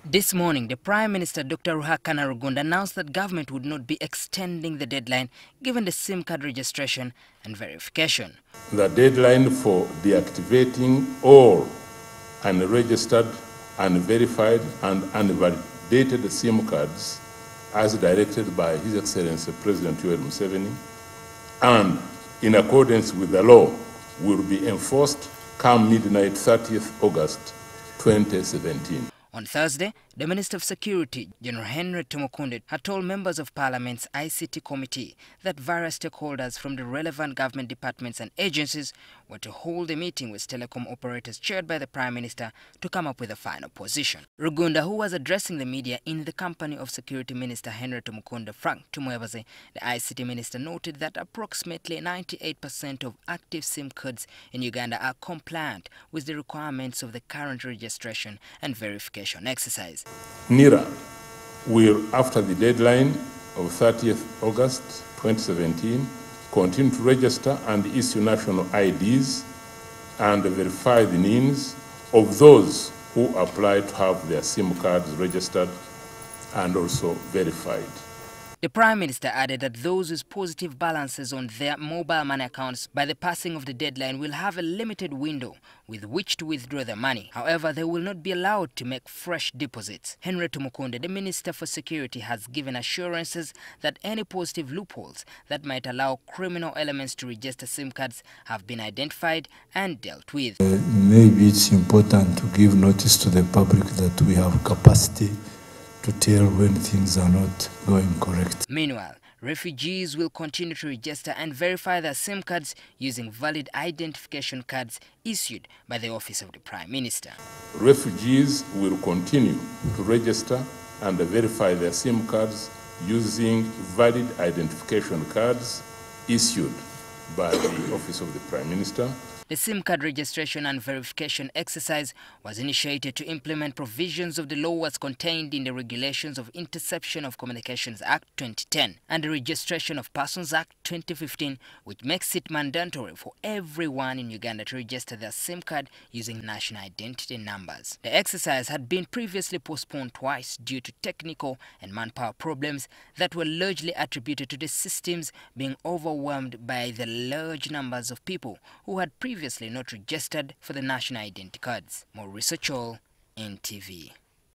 This morning, the Prime Minister Dr. Ruhakana Rugunda announced that government would not be extending the deadline given the SIM card registration and verification. The deadline for deactivating all unregistered, unverified and unvalidated SIM cards as directed by His Excellency President Yoweri Museveni and in accordance with the law will be enforced come midnight 30th August 2017. On Thursday, the Minister of Security, General Henry Tumukunde, had told members of Parliament's ICT committee that various stakeholders from the relevant government departments and agencies were to hold a meeting with telecom operators chaired by the Prime Minister to come up with a final position. Rugunda, who was addressing the media in the company of Security Minister Henry Tumukunde, Frank Tumwebaze, the ICT Minister, noted that approximately 98% of active SIM cards in Uganda are compliant with the requirements of the current registration and verification exercise. NIRA will, after the deadline of 30th August 2017, continue to register and issue national IDs and verify the names of those who apply to have their SIM cards registered and also verified. The Prime Minister added that those with positive balances on their mobile money accounts by the passing of the deadline will have a limited window with which to withdraw their money. However, they will not be allowed to make fresh deposits. Henry Tumukunde, the Minister for Security, has given assurances that any positive loopholes that might allow criminal elements to register SIM cards have been identified and dealt with. Maybe it's important to give notice to the public that we have capacity to tell when things are not going correct. Meanwhile, refugees will continue to register and verify their SIM cards using valid identification cards issued by the Office of the Prime Minister. Refugees will continue to register and verify their SIM cards using valid identification cards issued by the Office of the Prime Minister. The SIM card registration and verification exercise was initiated to implement provisions of the law as contained in the Regulations of Interception of Communications Act 2010 and the Registration of Persons Act 2015, which makes it mandatory for everyone in Uganda to register their SIM card using national identity numbers. The exercise had been previously postponed twice due to technical and manpower problems that were largely attributed to the systems being overwhelmed by the large numbers of people who had previously not registered for the national identity cards. Maurice Ochol, NTV.